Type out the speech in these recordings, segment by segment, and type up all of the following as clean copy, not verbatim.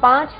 5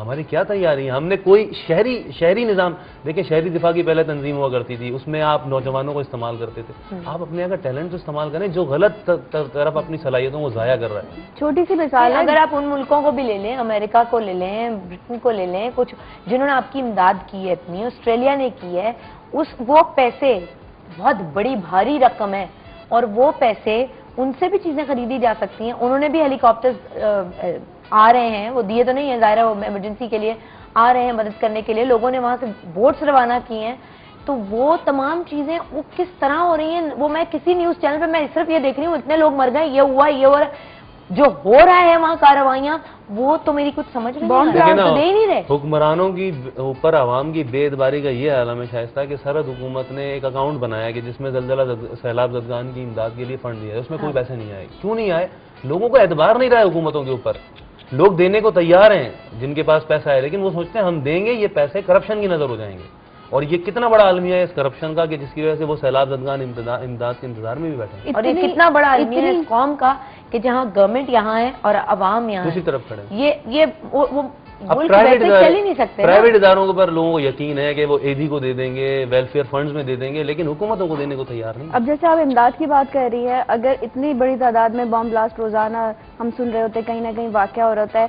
ہماری کیا تیاری ہے؟ ہم نے کوئی شہری نظام دیکھیں، شہری دفاع کی پہلے تنظیم ہوا کرتی تھی، اس میں آپ نوجوانوں کو استعمال کرتے تھے. آپ اپنے یہاں کا ٹیلنٹ استعمال کریں جو غلط طرف اپنی صلاحیتوں کو ضائع کر رہا ہے. چھوٹی سی مثال ہے، اگر آپ ان ملکوں کو بھی لے لیں، امریکہ کو لے لیں، برٹن کو لے لیں، کچھ جنہوں نے آپ کی امداد کی ہے اتنی، آسٹریلیا نے کی ہے، وہ پیسے بہت بڑی بھاری رقم ہے، اور وہ پیسے ان سے بھی چیزیں خریدی جا سکتی ہیں. انہوں نے بھی ہیلی کاپٹر آ رہے ہیں، وہ دیے تو نہیں ہیں ظاہر ہے، وہ ایمرجنسی کے لیے آ رہے ہیں مدد کرنے کے لیے. لوگوں نے وہاں سے بوٹس روانہ کی ہیں. تو وہ تمام چیزیں وہ کس طرح ہو رہی ہیں، وہ میں کسی نیوز چینل پہ میں صرف یہ دیکھ رہی ہوں اتنے لوگ مر گئے، یہ ہوا، یہ ہو رہا ہے. جو ہو رہا ہے وہاں کارروائیاں، وہ تو میری کچھ سمجھ میں دے نہیں رہے. حکمرانوں کی اوپر عوام کی بے اعتباری کا یہ عالم شائستہ کہ سرحد حکومت نے ایک اکاؤنٹ بنایا کہ جس میں زلزلہ سیلاب زدگان کی امداد کے لیے فنڈ دیا ہے، اس میں کوئی پیسے نہیں آئے. کیوں نہیں آئے؟ لوگوں کو اعتبار نہیں رہا ہے حکومتوں کے اوپر. لوگ دینے کو تیار ہیں جن کے پاس پیسہ ہے، لیکن وہ سوچتے ہیں ہم دیں گے، یہ پیسے کرپشن کی نظر ہو جائیں گے. اور یہ کتنا بڑا المیہ ہے اس کرپشن کا کہ جس کی وجہ سے وہ سیلاب زدگان امداد کے انتظار میں بھی بیٹھے ہیں. اور یہ کتنا بڑا المیہ ہے اس قوم کا کہ جہاں گورنمنٹ یہاں ہے اور عوام یہاں دوسری طرف کھڑے ہیں. یہ ملک ویسے چل ہی نہیں سکتے. پرائیویٹ اداروں کے اوپر لوگوں کو یقین ہے کہ وہ ایدھی کو دے دیں گے، ویلفیئر فنڈز میں دے دیں گے، لیکن حکومتوں کو دینے کو تیار نہیں. اب جیسے آپ امداد کی بات کر رہی ہے، اگر اتنی بڑی تعداد میں بم بلاسٹ روزانہ ہم سن رہے ہوتے ہیں، کہیں نہ کہیں واقعہ ہو رہا ہے،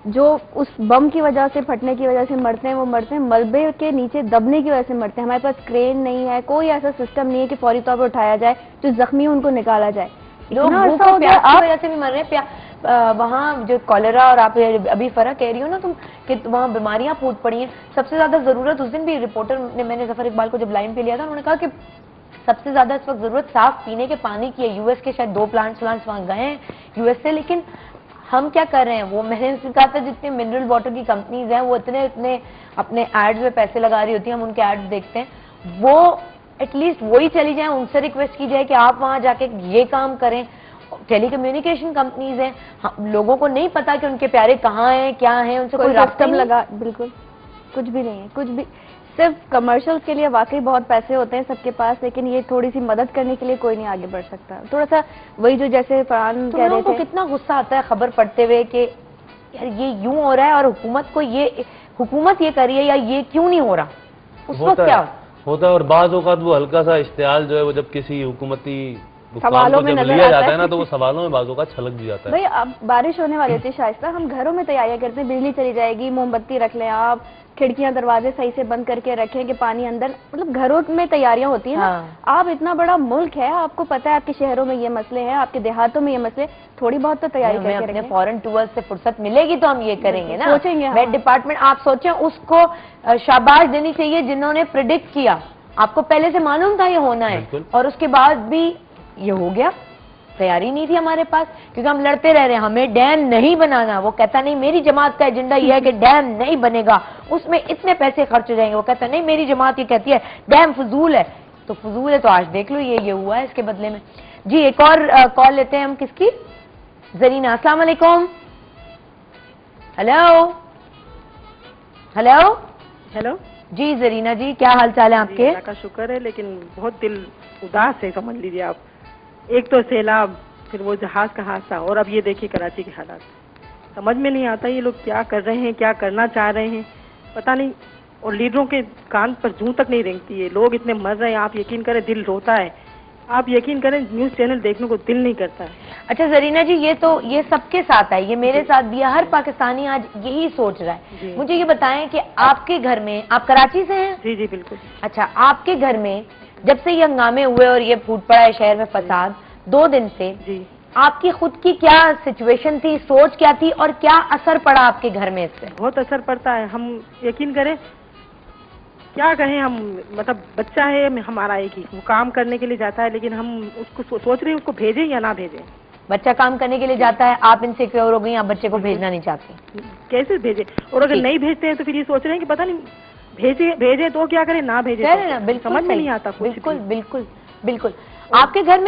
جو اس بم کی وجہ سے، پھٹنے کی وجہ سے مرتے ہیں، وہ مرتے ہیں ملبے کے نیچے دبنے کی وجہ سے مرتے ہیں. ہمارے پاس کرین نہیں ہے، کوئی ایسا سسٹم نہیں ہے کہ فوری طور پر اٹھایا جائے، جو زخمی ان کو نکالا جائے. لوگ بھوک اور پیاس کی وجہ سے بھی مر رہے ہیں. وہاں جو کالرا، اور آپ ابھی فرق کہہ رہی ہو نا تم کہ وہاں بیماریاں پھوٹ پڑی ہیں. سب سے زیادہ ضرورت اس دن بھی رپورٹر نے، میں نے ظفر اقبال کو جب لائن پہ لیا تھا، انہوں نے کہا کہ سب سے زیادہ اس وقت ضرورت صاف پینے کے پانی کی ہے. یو ایس کے شاید 2 پلانٹس وہاں گئے ہیں یو ایس سے، لیکن ہم کیا کر رہے ہیں؟ وہ میں نے کہا تھا جتنے منرل واٹر کی کمپنیز ہیں وہ اتنے اپنے ایڈز میں پیسے لگا رہی ہوتی ہیں، ہم ان کے ایڈز دیکھتے ہیں. وہ ایٹ لیسٹ وہی چلی جائیں، ان سے ریکویسٹ کی جائے کہ آپ وہاں جا کے یہ کام کریں. ٹیلی کمیونیکیشن کمپنیز ہیں، لوگوں کو نہیں پتا کہ ان کے پیارے کہاں ہیں، کیا ہیں، ان سے کوئی رابطہ لگا. بالکل کچھ بھی نہیں ہے، کچھ بھی. صرف کمرشل کے لیے واقعی بہت پیسے ہوتے ہیں سب کے پاس، لیکن یہ تھوڑی سی مدد کرنے کے لیے کوئی نہیں آگے بڑھ سکتا. تھوڑا سا وہی جو جیسے فرحان کہہ رہے تھے، کتنا غصہ آتا ہے خبر پڑھتے ہوئے کہ یار یہ یوں ہو رہا ہے، اور حکومت یہ کر رہی ہے، یا یہ کیوں نہیں ہو رہا. اس وقت کیا ہوتا ہے. اور بعض اوقات وہ ہلکا سا اشتعال جو ہے وہ جب کسی حکومتی سوالوں میں نظر لیا جاتا ہے نا، تو وہ سوالوں میں بعضوں کا چھلک بھی جاتا ہے. بھائی اب بارش ہونے والی ہوتی ہے شائستہ، ہم گھروں میں تیاریاں کرتے ہیں، بجلی چلی جائے گی، موم بتی رکھ لیں آپ، کھڑکیاں دروازے صحیح سے بند کر کے رکھیں کہ پانی اندر، مطلب گھروں میں تیاریاں ہوتی ہیں نا. آپ اتنا بڑا ملک ہے، آپ کو پتا ہے آپ کے شہروں میں یہ مسئلے ہیں، آپ کے دیہاتوں میں یہ مسئلے، تھوڑی بہت تو تیاری کر کے رکھیں. فورن ٹور سے فرصت ملے گی تو ہم یہ کریں گے نا. سوچیں گے ویٹ ڈپارٹمنٹ، آپ سوچیں اس کو شاباش دینی چاہیے جنہوں نے پریڈکٹ کیا. آپ کو پہلے سے معلوم تھا یہ ہونا ہے، اور اس کے بعد بھی یہ ہو گیا. تیاری نہیں تھی ہمارے پاس، کیونکہ ہم لڑتے رہ رہے ہیں ہمیں ڈیم نہیں بنانا. وہ کہتا نہیں میری جماعت کا ایجنڈا یہ ہے کہ ڈیم نہیں بنے گا، اس میں اتنے پیسے خرچ ہو جائیں گے. وہ کہتا نہیں میری جماعت یہ کہتی ہے ڈیم فضول ہے. تو فضول ہے تو آج دیکھ لو یہ ہوا ہے اس کے بدلے میں. جی ایک اور کال لیتے ہیں ہم. کس کی؟ زرینہ. السلام علیکم. Hello hello hello. جی زرینہ جی، کیا حال چال ہے آپ کے؟ اللہ کا شکر ہے، لیکن بہت دل اداس ہے، سمجھ لیجیے آپ. ایک تو سیلاب، پھر وہ جہاز کا حادثہ، اور اب یہ دیکھیے کراچی کے حالات. سمجھ میں نہیں آتا یہ لوگ کیا کر رہے ہیں، کیا کرنا چاہ رہے ہیں، پتہ نہیں. اور لیڈروں کے کان پر جوں تک نہیں رینگتی ہے. لوگ اتنے مر رہے ہیں، آپ یقین کریں دل روتا ہے. آپ یقین کریں نیوز چینل دیکھنے کو دل نہیں کرتا ہے. اچھا زرینہ جی، یہ سب کے ساتھ ہے، یہ میرے ساتھ بھی ہے، ہر پاکستانی آج یہی سوچ رہا ہے. مجھے یہ بتائیں کہ آپ کے گھر میں، آپ کراچی سے ہیں؟ جی جی بالکل. اچھا، آپ کے گھر میں جب سے یہ ہنگامے ہوئے اور یہ پھوٹ پڑا ہے شہر میں فساد 2 دن سے، جی آپ کی خود کی کیا سچویشن تھی، سوچ کیا تھی، اور کیا اثر پڑا آپ کے گھر میں اس سے؟ بہت اثر پڑتا ہے. ہم یقین کریں کیا کہیں، ہم مطلب بچہ ہے ہمارا ایک ہی، وہ کام کرنے کے لیے جاتا ہے، لیکن ہم اس کو سوچ رہے ہیں اس کو بھیجیں یا نہ بھیجیں. بچہ کام کرنے کے لیے جاتا ہے، آپ انسیکیور ہو گئی، آپ بچے کو بھیجنا نہیں چاہتی. کیسے بھیجیں؟ اور اگر نہیں بھیجتے ہیں تو پھر یہ سوچ رہے ہیں کہ پتہ نہیں بھیجیں تو کیا کریں، نہ بھیجیں بالکل سمجھ میں نہیں آتا. بالکل بالکل بالکل. آپ کے گھر میں